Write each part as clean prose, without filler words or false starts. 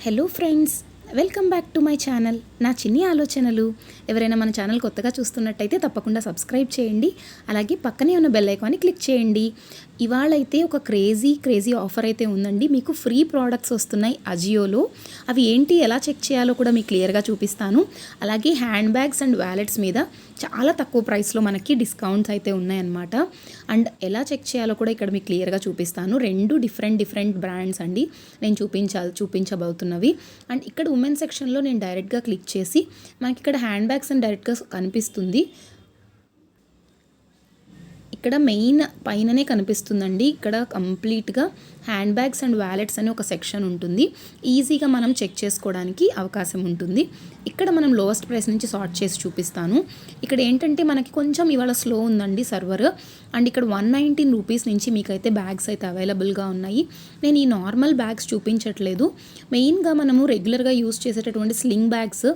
Hello friends, welcome back to my channel. నా చిన్ని ఆలోచనలు. ఎవరైనా మన ఛానల్ కొత్తగా చూస్తున్నట్టయితే తప్పకుండా సబ్స్క్రైబ్ చేయండి. అలాగే పక్కనే ఉన్న బెల్ ఐకాన్ని క్లిక్ చేయండి. ఇవాళైతే ఒక క్రేజీ ఆఫర్ అయితే ఉందండి. మీకు ఫ్రీ ప్రోడక్ట్స్ వస్తున్నాయి అజియోలో. అవి ఏంటి, ఎలా చెక్ చేయాలో కూడా మీకు క్లియర్గా చూపిస్తాను. అలాగే హ్యాండ్ బ్యాగ్స్ అండ్ వ్యాలెట్స్ మీద చాలా తక్కువ ప్రైస్లో మనకి డిస్కౌంట్స్ అయితే ఉన్నాయన్నమాట. అండ్ ఎలా చెక్ చేయాలో కూడా ఇక్కడ మీకు క్లియర్గా చూపిస్తాను. రెండు డిఫరెంట్ బ్రాండ్స్ అండి నేను చూపించబోతున్నవి. అండ్ ఇక్కడ ఉమెన్ సెక్షన్లో నేను డైరెక్ట్గా క్లిక్ చేసి మనకి ఇక్కడ హ్యాండ్ బ్యాగ్స్ అని డైరెక్ట్గా కనిపిస్తుంది. ఇక్కడ మెయిన్ పైననే కనిపిస్తుందండి. ఇక్కడ కంప్లీట్గా హ్యాండ్ బ్యాగ్స్ అండ్ వ్యాలెట్స్ అని ఒక సెక్షన్ ఉంటుంది. ఈజీగా మనం చెక్ చేసుకోవడానికి అవకాశం ఉంటుంది. ఇక్కడ మనం లోయెస్ట్ ప్రైస్ నుంచి సార్ట్ చేసి చూపిస్తాను. ఇక్కడ ఏంటంటే మనకి కొంచెం ఇవాళ స్లో ఉందండి సర్వర్. అండ్ ఇక్కడ 119 రూపీస్ నుంచి మీకైతే బ్యాగ్స్ అయితే అవైలబుల్గా ఉన్నాయి. నేను ఈ నార్మల్ బ్యాగ్స్ చూపించట్లేదు. మెయిన్గా మనము రెగ్యులర్గా యూస్ చేసేటటువంటి స్లింగ్ బ్యాగ్స్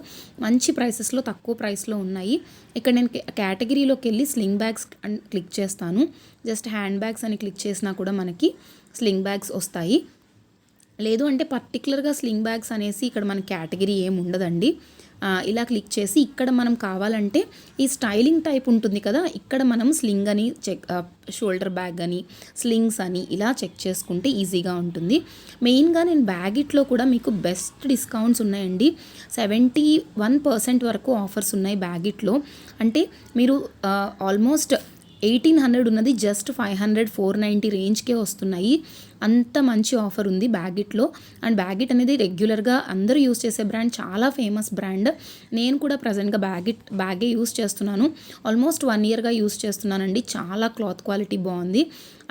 మంచి ప్రైసెస్లో తక్కువ ప్రైస్లో ఉన్నాయి. ఇక్కడ నేను కేటగిరీలోకి వెళ్ళి స్లింగ్ బ్యాగ్స్ అని క్లిక్ చేస్తాను. జస్ట్ హ్యాండ్ బ్యాగ్స్ అని క్లిక్ చేసినా కూడా మనకి స్లింగ్ బ్యాగ్స్ వస్తాయి. లేదు అంటే పర్టికులర్గా స్లింగ్ బ్యాగ్స్ అనేసి ఇక్కడ మన కేటగిరీ ఏమి ఉండదండి. ఇలా క్లిక్ చేసి ఇక్కడ మనం కావాలంటే ఈ స్టైలింగ్ టైప్ ఉంటుంది కదా, ఇక్కడ మనం స్లింగ్ అని షోల్డర్ బ్యాగ్ అని స్లింగ్స్ అని ఇలా చెక్ చేసుకుంటే ఈజీగా ఉంటుంది. మెయిన్గా నేను బ్యాగిట్లో కూడా మీకు బెస్ట్ డిస్కౌంట్స్ ఉన్నాయండి. 71% వరకు ఆఫర్స్ ఉన్నాయి బ్యాగిట్లో. అంటే మీరు ఆల్మోస్ట్ 1800 ఉన్నది జస్ట్ 500, 490 రేంజ్కే వస్తున్నాయి. అంత మంచి ఆఫర్ ఉంది బ్యాగిట్లో. అండ్ బ్యాగిట్ అనేది రెగ్యులర్గా అందరూ యూస్ చేసే బ్రాండ్, చాలా ఫేమస్ బ్రాండ్. నేను కూడా ప్రజెంట్గా బ్యాగే యూస్ చేస్తున్నాను. ఆల్మోస్ట్ 1 ఇయర్గా యూస్ చేస్తున్నానండి. చాలా క్లాత్ క్వాలిటీ బాగుంది.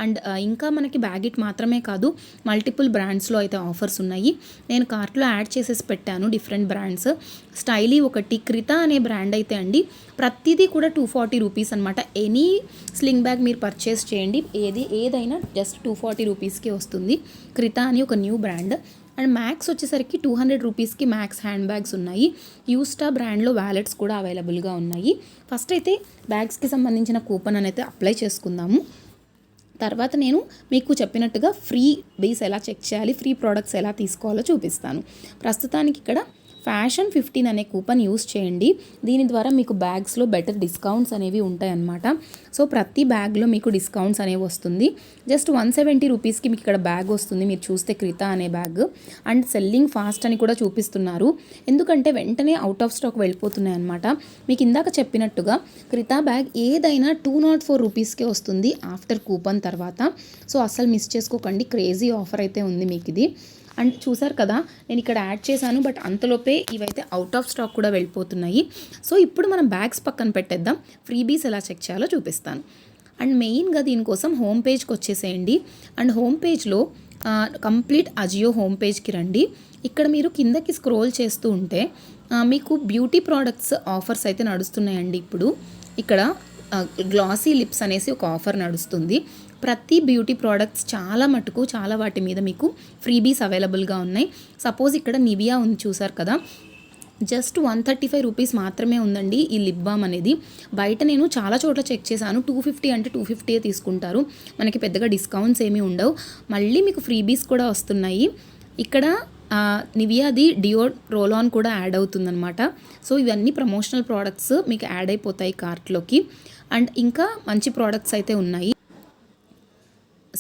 అండ్ ఇంకా మనకి బ్యాగిట్ మాత్రమే కాదు, మల్టిపుల్ బ్రాండ్స్లో అయితే ఆఫర్స్ ఉన్నాయి. నేను కార్ట్లో యాడ్ చేసేసి పెట్టాను డిఫరెంట్ బ్రాండ్స్. స్టైలీ ఒకటి, క్రితా అనే బ్రాండ్ అయితే అండి ప్రతిదీ కూడా 240 రూపీస్ అనమాట. ఎనీ స్లింగ్ బ్యాగ్ మీరు పర్చేస్ చేయండి, ఏదైనా జస్ట్ 240 రూపీస్కి వస్తుంది. క్రితా అని ఒక న్యూ బ్రాండ్. అండ్ మ్యాక్స్ వచ్చేసరికి 200 రూపీస్కి మ్యాక్స్ హ్యాండ్ బ్యాగ్స్ ఉన్నాయి. యూస్టా బ్రాండ్లో వ్యాలెట్స్ కూడా అవైలబుల్గా ఉన్నాయి. ఫస్ట్ అయితే బ్యాగ్స్కి సంబంధించిన కూపన్ అనేది అప్లై చేసుకుందాము. తర్వాత నేను మీకు చెప్పినట్టుగా ఫ్రీ బేస్ ఎలా చెక్ చేయాలి, ఫ్రీ ప్రోడక్ట్స్ ఎలా తీసుకోవాలో చూపిస్తాను. ప్రస్తుతానికి ఇక్కడ ఫ్యాషన్ 15 అనే కూపన్ యూస్ చేయండి. దీని ద్వారా మీకు బ్యాగ్స్లో బెటర్ డిస్కౌంట్స్ అనేవి ఉంటాయన్నమాట. సో ప్రతి బ్యాగ్లో మీకు డిస్కౌంట్స్ అనేవి వస్తుంది. జస్ట్ 170 రూపీస్కి మీకు ఇక్కడ బ్యాగ్ వస్తుంది. మీరు చూస్తే క్రితా అనే బ్యాగ్. అండ్ సెల్లింగ్ ఫాస్ట్ అని కూడా చూపిస్తున్నారు, ఎందుకంటే వెంటనే అవుట్ ఆఫ్ స్టాక్ వెళ్ళిపోతున్నాయి అనమాట. మీకు ఇందాక చెప్పినట్టుగా క్రితా బ్యాగ్ ఏదైనా 204 రూపీస్కే వస్తుంది ఆఫ్టర్ కూపన్ తర్వాత. సో అస్సలు మిస్ చేసుకోకండి, క్రేజీ ఆఫర్ అయితే ఉంది మీకు ఇది. అండ్ చూసారు కదా, నేను ఇక్కడ యాడ్ చేశాను, బట్ అంతలోపే ఇవైతే అవుట్ ఆఫ్ స్టాక్ కూడా వెళ్ళిపోతున్నాయి. సో ఇప్పుడు మనం బ్యాగ్స్ పక్కన పెట్టేద్దాం, ఫ్రీబీస్ ఎలా చెక్ చేయాలో చూపిస్తాను. అండ్ మెయిన్గా దీనికోసం హోమ్ పేజ్కి వచ్చేసేయండి. అండ్ హోమ్ పేజ్లో కంప్లీట్ అజియో హోమ్ పేజ్కి రండి. ఇక్కడ మీరు కిందకి స్క్రోల్ చేస్తూ ఉంటే మీకు బ్యూటీ ప్రోడక్ట్స్ ఆఫర్స్ అయితే నడుస్తున్నాయండి. ఇప్పుడు ఇక్కడ గ్లాసీ లిప్స్ అనేసి ఒక ఆఫర్ నడుస్తుంది. ప్రతి బ్యూటీ ప్రోడక్ట్స్ చాలా వాటి మీద మీకు ఫ్రీబీస్ అవైలబుల్గా ఉన్నాయి. సపోజ్ ఇక్కడ నివియా ఉంది, చూసారు కదా, జస్ట్ 135 రూపీస్ మాత్రమే ఉందండి ఈ లిప్ బామ్ అనేది. బయట నేను చాలా చోట్ల చెక్ చేశాను, 250 అంటే 250 తీసుకుంటారు. మనకి పెద్దగా డిస్కౌంట్స్ ఏమీ ఉండవు. మళ్ళీ మీకు ఫ్రీబీస్ కూడా వస్తున్నాయి. ఇక్కడ నివియాది డియో రోల్ ఆన్ కూడా యాడ్ అవుతుందన్నమాట. సో ఇవన్నీ ప్రమోషనల్ ప్రోడక్ట్స్ మీకు యాడ్ అయిపోతాయి కార్ట్లోకి. అండ్ ఇంకా మంచి ప్రోడక్ట్స్ అయితే ఉన్నాయి.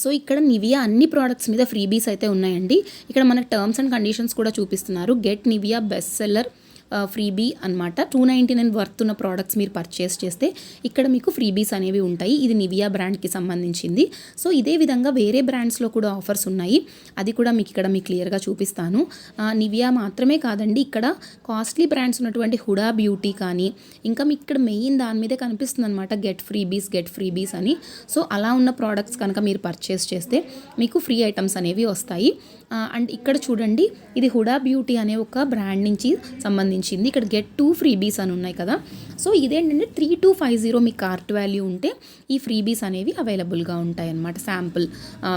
సో ఇక్కడ నివియా అన్ని ప్రోడక్ట్స్ మీద ఫ్రీబీస్ అయితే ఉన్నాయండి. ఇక్కడ మనకు టర్మ్స్ అండ్ కండిషన్స్ కూడా చూపిస్తున్నారు. Get Nivea best seller freebie అనమాట. 299 వర్త్ ఉన్న ప్రోడక్ట్స్ మీరు పర్చేస్ చేస్తే ఇక్కడ మీకు ఫ్రీబీస్ అనేవి ఉంటాయి. ఇది నివియా బ్రాండ్కి సంబంధించింది. సో ఇదే విధంగా వేరే బ్రాండ్స్లో కూడా ఆఫర్స్ ఉన్నాయి, అది కూడా మీకు ఇక్కడ మీకు క్లియర్గా చూపిస్తాను. నివియా మాత్రమే కాదండి, ఇక్కడ కాస్ట్లీ బ్రాండ్స్ ఉన్నటువంటి హుడా బ్యూటీ కానీ, ఇంకా మీకు ఇక్కడ మెయిన్ దాని మీదే కనిపిస్తుంది అనమాట, గెట్ ఫ్రీబీస్ అని. సో అలా ఉన్న ప్రోడక్ట్స్ కనుక మీరు పర్చేస్ చేస్తే మీకు ఫ్రీ ఐటమ్స్ అనేవి వస్తాయి. అండ్ ఇక్కడ చూడండి, ఇది హుడా బ్యూటీ అనే ఒక బ్రాండ్ నుంచి సంబంధించింది. ఇక్కడ గెట్ 2 ఫ్రీబీస్ అని ఉన్నాయి కదా. సో ఇదేంటంటే 3250 మీ కార్ట్ వాల్యూ ఉంటే ఈ ఫ్రీబీస్ అనేవి అవైలబుల్గా ఉంటాయి అన్నమాట, శాంపుల్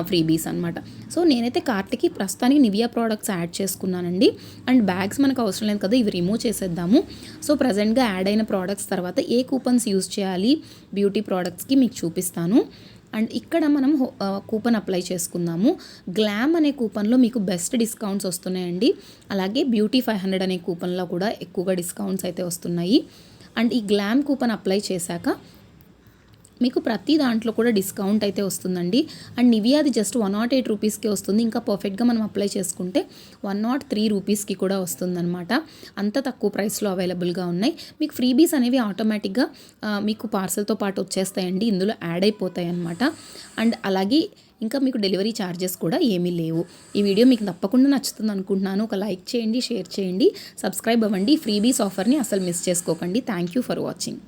ఫ్రీబీస్ అనమాట. సో నేనైతే కార్ట్కి ప్రస్తుతానికి నివియా ప్రోడక్ట్స్ యాడ్ చేసుకున్నానండి. అండ్ బ్యాగ్స్ మనకు అవసరం లేదు కదా, ఇవి రిమూవ్ చేసేద్దాము. సో ప్రజెంట్గా యాడ్ అయిన ప్రోడక్ట్స్ తర్వాత ఏ కూపన్స్ యూజ్ చేయాలి బ్యూటీ ప్రోడక్ట్స్కి మీకు చూపిస్తాను. అండ్ ఇక్కడ మనం కూపన్ అప్లై చేసుకుందాము. గ్లామ్ అనే కూపన్లో మీకు బెస్ట్ డిస్కౌంట్స్ వస్తున్నాయండి. అలాగే బ్యూటీ 500 అనే కూపన్లో కూడా ఎక్కువగా డిస్కౌంట్స్ అయితే వస్తున్నాయి. అండ్ ఈ గ్లామ్ కూపన్ అప్లై చేశాక మీకు ప్రతి దాంట్లో కూడా డిస్కౌంట్ అయితే వస్తుందండి. అండ్ నివియాది జస్ట్ 108 రూపీస్కి వస్తుంది. ఇంకా పర్ఫెక్ట్గా మనం అప్లై చేసుకుంటే 103 రూపీస్కి కూడా వస్తుందన్నమాట. అంత తక్కువ ప్రైస్లో అవైలబుల్గా ఉన్నాయి. మీకు ఫ్రీబీస్ అనేవి ఆటోమేటిక్గా మీకు పార్సల్తో పాటు వచ్చేస్తాయండి, ఇందులో యాడ్ అయిపోతాయి అన్నమాట. అండ్ అలాగే ఇంకా మీకు డెలివరీ ఛార్జెస్ కూడా ఏమీ లేవు. ఈ వీడియో మీకు తప్పకుండా నచ్చుతుంది అనుకుంటున్నాను. ఒక లైక్ చేయండి, షేర్ చేయండి, సబ్స్క్రైబ్ అవ్వండి. ఫ్రీబీస్ ఆఫర్ని అసలు మిస్ చేసుకోకండి. Thank you for watching.